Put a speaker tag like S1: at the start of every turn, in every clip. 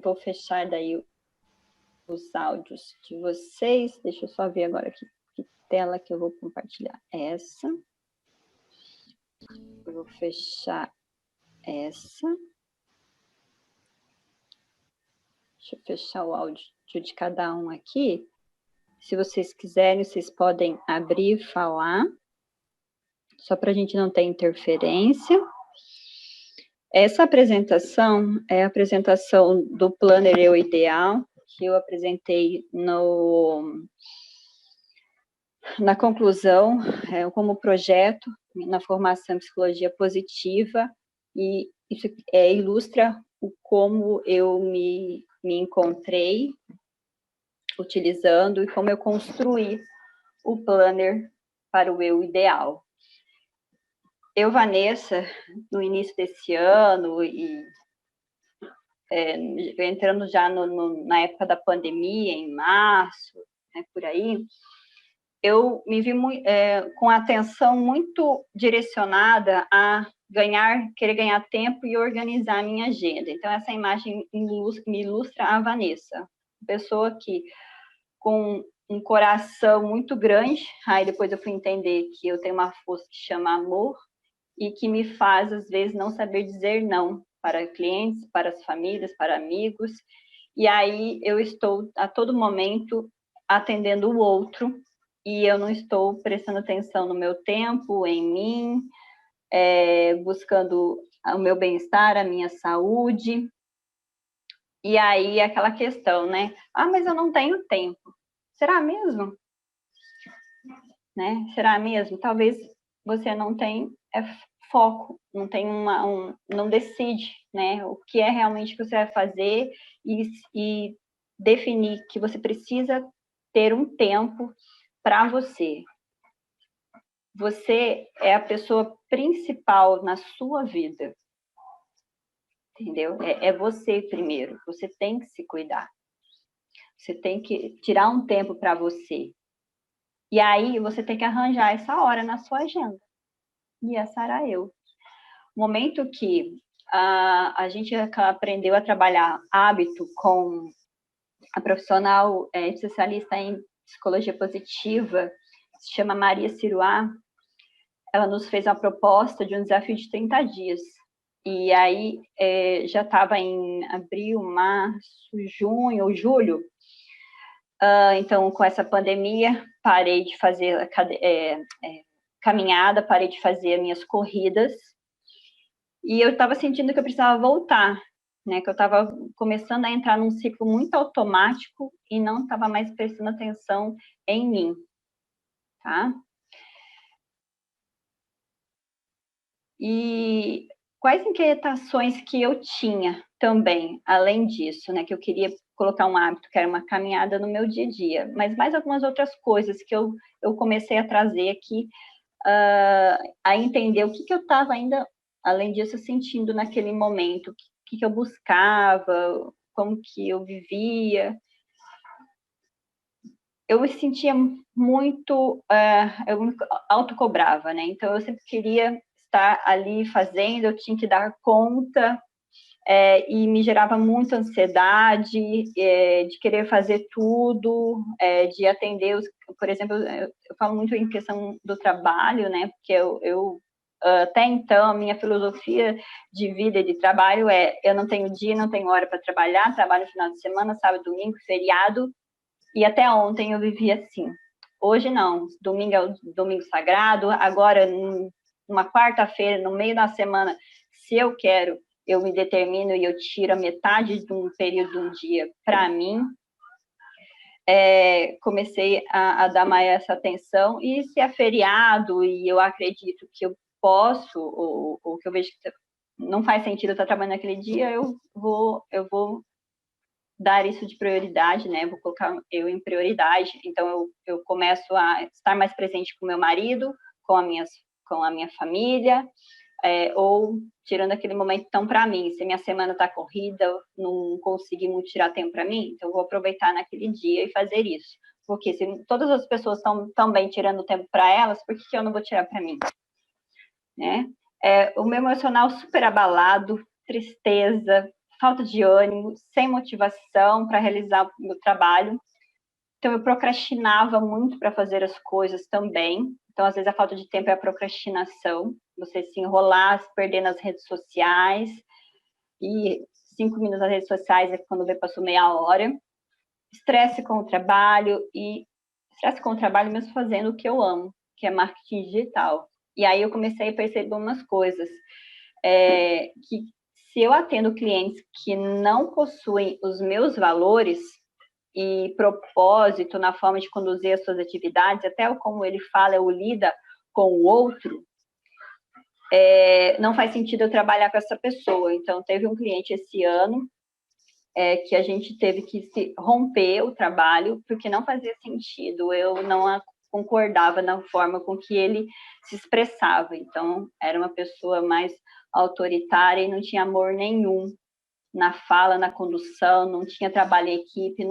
S1: vou fechar daí os áudios de vocês. Deixa eu só ver agora que tela que eu vou compartilhar. Essa. Eu vou fechar essa. Deixa eu fechar o áudio de cada um aqui. Se vocês quiserem, vocês podem abrir e falar. Só para a gente não ter interferência. Essa apresentação é a apresentação do Planner Eu Ideal, que eu apresentei na conclusão, como projeto, na formação em Psicologia Positiva, e isso ilustra como eu me encontrei utilizando e como eu construí o Planner para o Eu Ideal. Eu, Vanessa, no início desse ano, e entrando já na época da pandemia, em março, por aí, eu me vi com a atenção muito direcionada a querer ganhar tempo e organizar a minha agenda. Então, essa imagem me ilustra a Vanessa, pessoa que, com um coração muito grande, aí depois eu fui entender que eu tenho uma força que chama amor, e que me faz, às vezes, não saber dizer não para clientes, para as famílias, para amigos. E aí eu estou, a todo momento, atendendo o outro, e eu não estou prestando atenção no meu tempo, em mim, buscando o meu bem-estar, a minha saúde. E aí, aquela questão, né? Ah, mas eu não tenho tempo. Será mesmo? Né? Será mesmo? Talvez você não tenha foco, não tem não decide, né, o que é realmente que você vai fazer e definir que você precisa ter um tempo para você. Você é a pessoa principal na sua vida, entendeu? É você primeiro, você tem que se cuidar. Você tem que tirar um tempo para você. E aí você tem que arranjar essa hora na sua agenda. E essa era eu. Momento que a gente aprendeu a trabalhar hábito com a profissional especialista em psicologia positiva, se chama Maria Siruá, ela nos fez uma proposta de um desafio de 30 dias. E aí já estava em abril, março, junho ou julho. Então, com essa pandemia, parei de fazer caminhada, parei de fazer minhas corridas. E eu estava sentindo que eu precisava voltar, né? Que eu estava começando a entrar num ciclo muito automático e não estava mais prestando atenção em mim, tá? E quais inquietações que eu tinha também, além disso, né? Que eu queria colocar um hábito, que era uma caminhada no meu dia a dia, mas mais algumas outras coisas que eu comecei a trazer aqui, a entender o que eu estava ainda, além disso, sentindo naquele momento, o que eu buscava, como que eu vivia. Eu me sentia muito, eu me autocobrava, né? Então, eu sempre queria estar ali fazendo, eu tinha que dar conta, e me gerava muita ansiedade, de querer fazer tudo, de atender por exemplo, eu falo muito em questão do trabalho, né? Porque eu até então, a minha filosofia de vida e de trabalho eu não tenho dia, não tenho hora para trabalhar, trabalho no final de semana, sábado, domingo, feriado, e até ontem eu vivia assim. Hoje não, domingo é o domingo sagrado, agora, numa quarta-feira, no meio da semana, se eu quero, eu me determino e eu tiro a metade de um período de um dia para mim. Comecei a dar mais essa atenção, e se é feriado e eu acredito que eu posso, ou que eu vejo que não faz sentido eu estar trabalhando naquele dia, eu vou dar isso de prioridade, né? Vou colocar eu em prioridade. Então, eu começo a estar mais presente com o meu marido, com a minha família, ou tirando aquele momento tão para mim. Se minha semana está corrida, eu não consegui muito tirar tempo para mim, então eu vou aproveitar naquele dia e fazer isso. Porque se todas as pessoas estão também tirando tempo para elas, por que eu não vou tirar para mim? Né? O meu emocional super abalado, tristeza, falta de ânimo, sem motivação para realizar o meu trabalho. Então, eu procrastinava muito para fazer as coisas também. Então, às vezes, a falta de tempo é a procrastinação. Você se enrolar, se perder nas redes sociais. E 5 minutos nas redes sociais é quando vê, passou meia hora. Estresse com o trabalho e estresse com o trabalho mesmo fazendo o que eu amo, que é marketing digital. E aí eu comecei a perceber umas coisas, que se eu atendo clientes que não possuem os meus valores e propósito na forma de conduzir as suas atividades, até como ele fala, eu lida com o outro, não faz sentido eu trabalhar com essa pessoa. Então, teve um cliente esse ano que a gente teve que se romper o trabalho, porque não fazia sentido, eu não concordava na forma com que ele se expressava. Então, era uma pessoa mais autoritária e não tinha amor nenhum na fala, na condução, não tinha trabalho em equipe,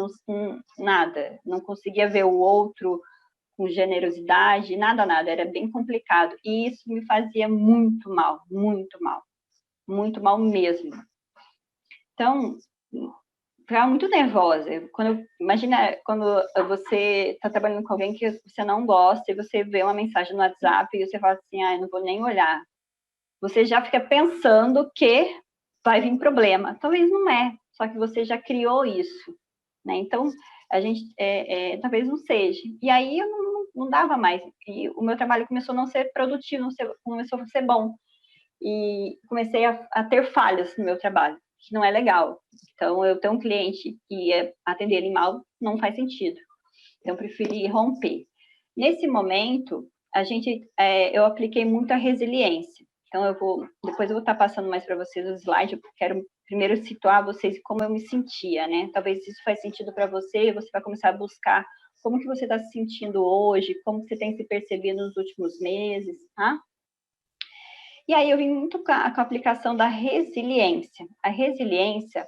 S1: nada. Não conseguia ver o outro com generosidade, nada, era bem complicado. E isso me fazia muito mal, muito mal. Muito mal mesmo. Então, ficava muito nervosa. Imagina quando você está trabalhando com alguém que você não gosta e você vê uma mensagem no WhatsApp e você fala assim, eu não vou nem olhar. Você já fica pensando que vai vir problema. Talvez não é, só que você já criou isso, né? Então, a gente, talvez não seja. E aí eu não dava mais. E o meu trabalho começou a não ser produtivo, começou a ser bom. E comecei a ter falhas no meu trabalho, que não é legal. Então, eu ter um cliente e atender ele mal não faz sentido. Então, eu preferi romper. Nesse momento, eu apliquei muito a resiliência. Então, depois eu vou estar passando mais para vocês os slides, eu quero primeiro situar vocês como eu me sentia, né? Talvez isso faz sentido para você, e você vai começar a buscar como que você está se sentindo hoje, como você tem se percebido nos últimos meses, tá? E aí eu vim muito com a aplicação da resiliência. A resiliência,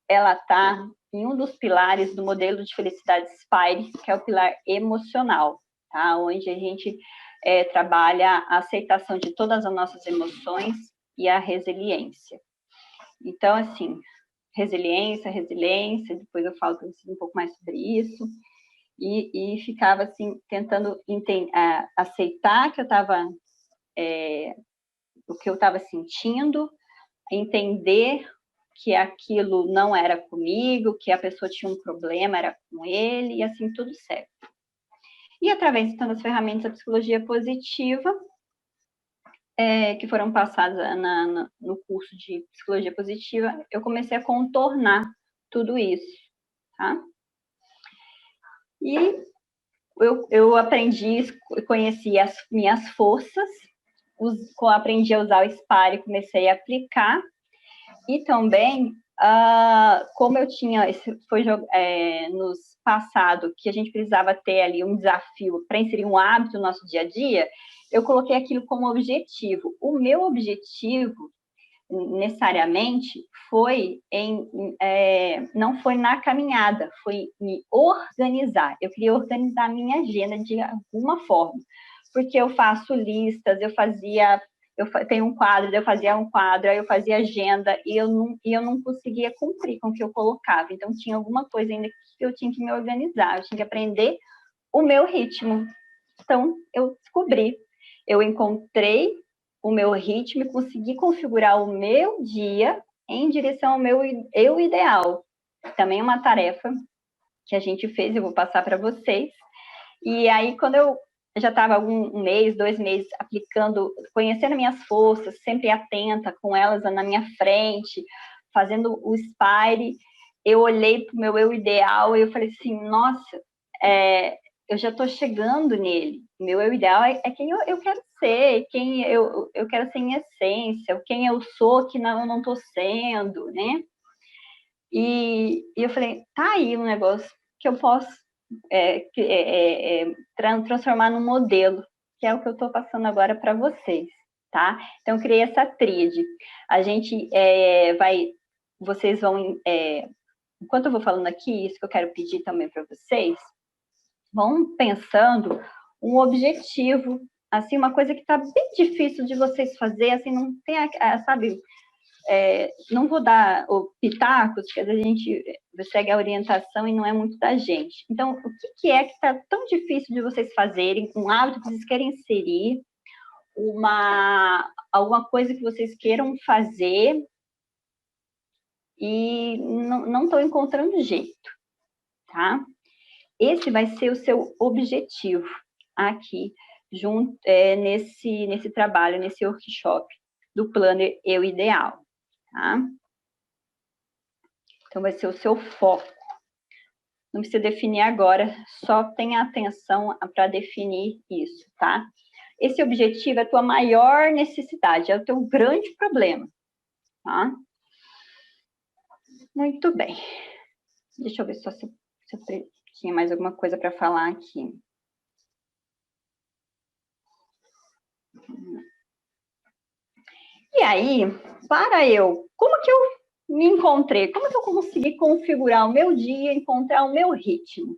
S1: ela está em um dos pilares do modelo de felicidade SPIRE, que é o pilar emocional, tá? Onde a gente trabalha a aceitação de todas as nossas emoções e a resiliência. Então, assim, resiliência, depois eu falo para vocês um pouco mais sobre isso, e ficava, assim, tentando aceitar que eu estava, o que eu estava sentindo, entender que aquilo não era comigo, que a pessoa tinha um problema, era com ele, e assim, tudo certo. E através, então, das ferramentas da psicologia positiva, que foram passadas no curso de psicologia positiva, eu comecei a contornar tudo isso, tá? E eu aprendi, conheci as minhas forças, aprendi a usar o SPARE, comecei a aplicar, e também, como eu tinha, foi nos passado, que a gente precisava ter ali um desafio para inserir um hábito no nosso dia a dia, eu coloquei aquilo como objetivo. O meu objetivo, necessariamente, não foi na caminhada, foi me organizar. Eu queria organizar a minha agenda de alguma forma, porque eu faço listas, eu tenho um quadro, eu fazia um quadro, aí eu fazia agenda, e eu não conseguia cumprir com o que eu colocava. Então, tinha alguma coisa ainda que eu tinha que me organizar, eu tinha que aprender o meu ritmo. Então, eu descobri, eu encontrei o meu ritmo e consegui configurar o meu dia em direção ao meu eu ideal. Também é uma tarefa que a gente fez, eu vou passar para vocês. E aí, quando eu já estava um mês, 2 meses aplicando, conhecendo minhas forças, sempre atenta com elas na minha frente, fazendo o SPIRE, eu olhei para o meu eu ideal e eu falei assim, nossa, eu já estou chegando nele. Meu eu ideal é quem eu quero ser, quem eu quero ser em essência, quem eu sou que eu não estou sendo, né? E eu falei, tá aí um negócio que eu posso transformar num modelo, que é o que eu estou passando agora para vocês, tá? Então, eu criei essa tríade. A gente vocês vão, enquanto eu vou falando aqui, isso que eu quero pedir também para vocês, vão pensando um objetivo, assim, uma coisa que está bem difícil de vocês fazer, assim, não tem, sabe, não vou dar pitacos, porque a gente segue a orientação e não é muito da gente. Então, o que é que está tão difícil de vocês fazerem, um hábito que vocês querem inserir, alguma coisa que vocês queiram fazer e não estão encontrando jeito, tá? Esse vai ser o seu objetivo aqui, junto, nesse trabalho, nesse workshop do Planner Eu Ideal, tá? Então, vai ser o seu foco. Não precisa definir agora, só tenha atenção para definir isso, tá? Esse objetivo é a tua maior necessidade, é o teu grande problema, tá? Muito bem. Deixa eu ver só se eu tinha mais alguma coisa para falar aqui. E aí, como que eu me encontrei? Como que eu consegui configurar o meu dia, encontrar o meu ritmo?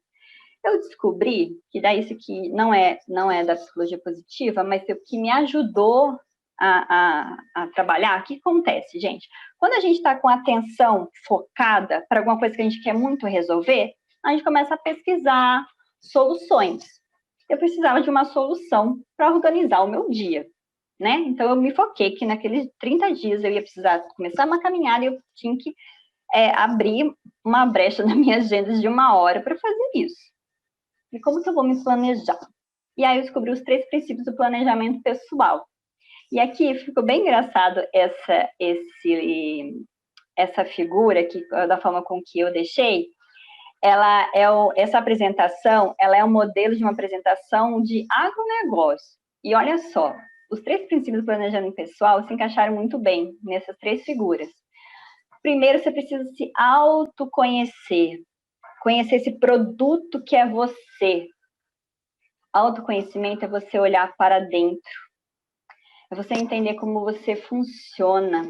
S1: Eu descobri que daí isso aqui não é da psicologia positiva, mas o que me ajudou a trabalhar, o que acontece, gente? Quando a gente está com a atenção focada para alguma coisa que a gente quer muito resolver, a gente começa a pesquisar soluções. Eu precisava de uma solução para organizar o meu dia, né? Então, eu me foquei que naqueles 30 dias eu ia precisar começar uma caminhada e eu tinha que abrir uma brecha na minha agenda de 1 hora para fazer isso. E como que eu vou me planejar? E aí eu descobri os 3 princípios do planejamento pessoal. E aqui ficou bem engraçado essa figura aqui, da forma com que eu deixei. Essa apresentação, ela é um modelo de uma apresentação de agronegócio. E olha só, os 3 princípios do planejamento pessoal se encaixaram muito bem nessas 3 figuras. Primeiro, você precisa se autoconhecer, conhecer esse produto que é você. Autoconhecimento é você olhar para dentro, é você entender como você funciona,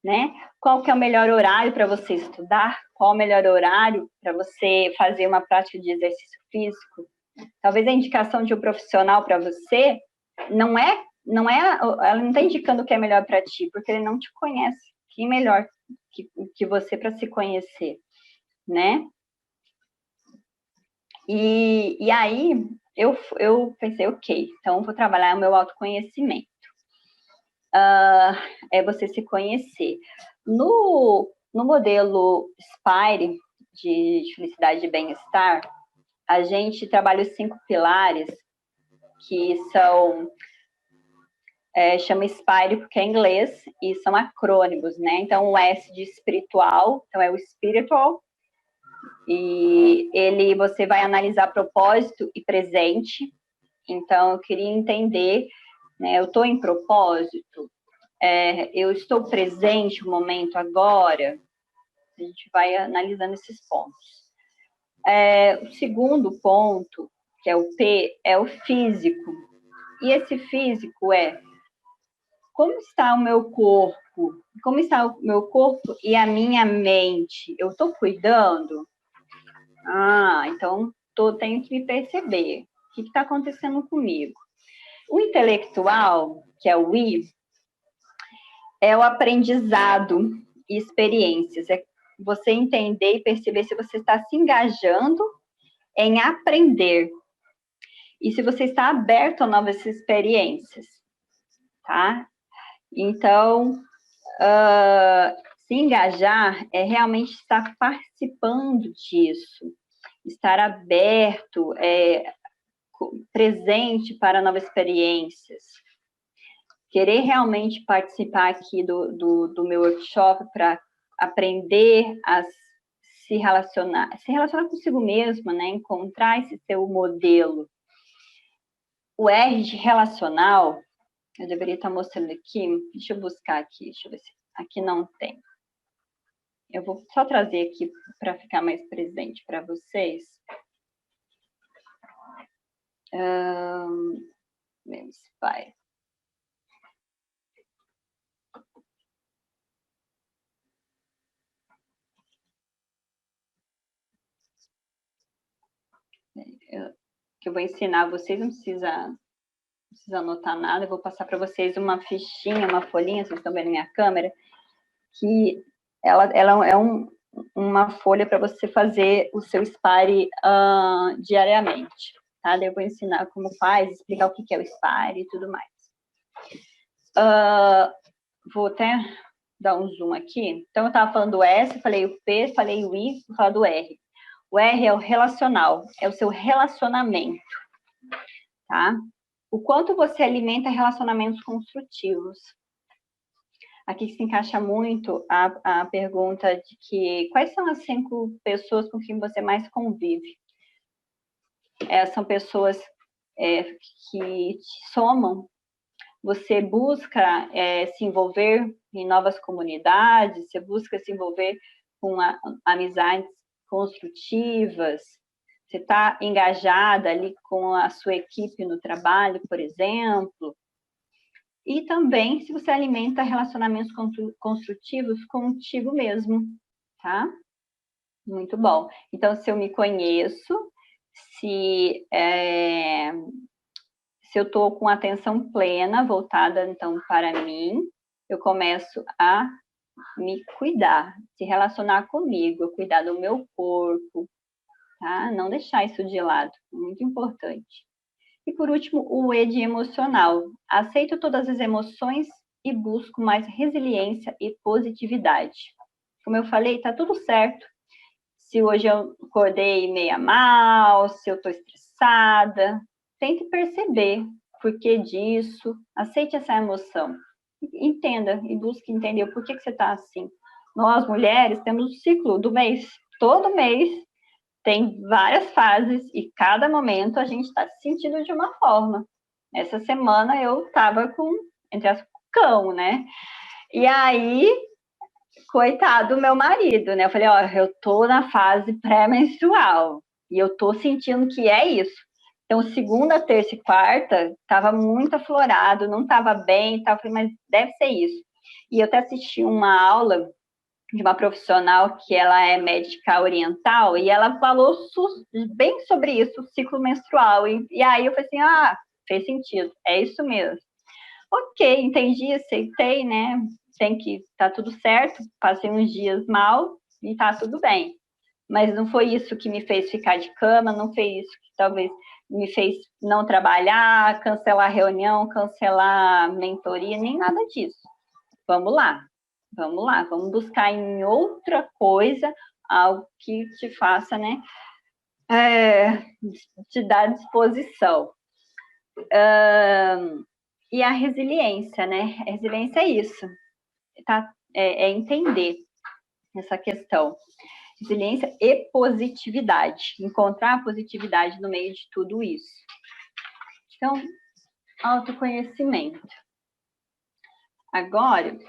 S1: né? Qual que é o melhor horário para você estudar? Qual o melhor horário para você fazer uma prática de exercício físico? Talvez a indicação de um profissional para você ela não está indicando o que é melhor para ti, porque ele não te conhece. Quem melhor que você para se conhecer, né? E aí eu pensei, ok, então vou trabalhar o meu autoconhecimento. É você se conhecer. No modelo Spire, de felicidade e bem-estar, a gente trabalha os 5 pilares, que chama Spire porque é inglês, e são acrônimos, né? Então, o S de espiritual, então é o spiritual, e você vai analisar propósito e presente. Então, eu queria entender, né, eu estou em propósito, eu estou presente no momento agora. A gente vai analisando esses pontos. O segundo ponto, que é o P, é o físico. E esse físico como está o meu corpo? Como está o meu corpo e a minha mente? Eu estou cuidando? Então tenho que me perceber. O que está acontecendo comigo? O intelectual, que é o I, é o aprendizado e experiências. É você entender e perceber se você está se engajando em aprender e se você está aberto a novas experiências, tá? Então, se engajar é realmente estar participando disso, estar aberto, presente para novas experiências, querer realmente participar aqui do meu workshop para aprender a se relacionar consigo mesma, né? Encontrar esse seu modelo. O R de relacional, eu deveria estar mostrando aqui, deixa eu buscar aqui, deixa eu ver se aqui não tem. Eu vou só trazer aqui para ficar mais presente para vocês. Meu Spire. Que eu vou ensinar vocês, não precisa precisa anotar nada, eu vou passar para vocês uma fichinha, uma folhinha, vocês estão vendo na minha câmera, que ela é uma folha para você fazer o seu SPARE diariamente, tá? Daí eu vou ensinar como faz, explicar o que é o SPARE e tudo mais. Vou até dar um zoom aqui. Então, eu estava falando do S, falei o P, falei o I, vou falar do R. O R é o relacional, é o seu relacionamento, tá? O quanto você alimenta relacionamentos construtivos. Aqui se encaixa muito a pergunta de que quais são as 5 pessoas com quem você mais convive? São pessoas que te somam. Você busca se envolver em novas comunidades, você busca se envolver com amizades construtivas, você está engajada ali com a sua equipe no trabalho, por exemplo. E também se você alimenta relacionamentos construtivos contigo mesmo, tá? Muito bom. Então, se eu me conheço, se eu estou com atenção plena, voltada, então, para mim, eu começo a me cuidar, se relacionar comigo, cuidar do meu corpo, tá? Não deixar isso de lado, muito importante. E, por último, o E de emocional. Aceito todas as emoções e busco mais resiliência e positividade. Como eu falei, tá tudo certo. Se hoje eu acordei meia mal, se eu estou estressada, tente perceber por que disso, aceite essa emoção. Entenda e busque entender o porquê que você está assim. Nós, mulheres, temos o ciclo do mês. Todo mês tem várias fases e cada momento a gente está se sentindo de uma forma. Essa semana eu estava com, entre as cão, né? E aí, coitado do meu marido, né? Eu falei, ó, eu tô na fase pré-menstrual e eu tô sentindo que é isso. Então, segunda, terça e quarta, estava muito aflorado, não estava bem, tava, mas deve ser isso. E eu até assisti uma aula de uma profissional que ela é médica oriental e ela falou bem sobre isso, o ciclo menstrual. E aí eu falei assim, fez sentido, é isso mesmo. Ok, entendi, aceitei, né? Tem que tá tudo certo, passei uns dias mal e tá tudo bem. Mas não foi isso que me fez ficar de cama, não foi isso que talvez me fez não trabalhar, cancelar reunião, cancelar mentoria, nem nada disso. Vamos lá, vamos buscar em outra coisa algo que te faça, né, te dar disposição. E a resiliência, né? A resiliência é isso, tá? É entender essa questão. Resiliência e positividade, encontrar a positividade no meio de tudo isso. Então, autoconhecimento. Agora,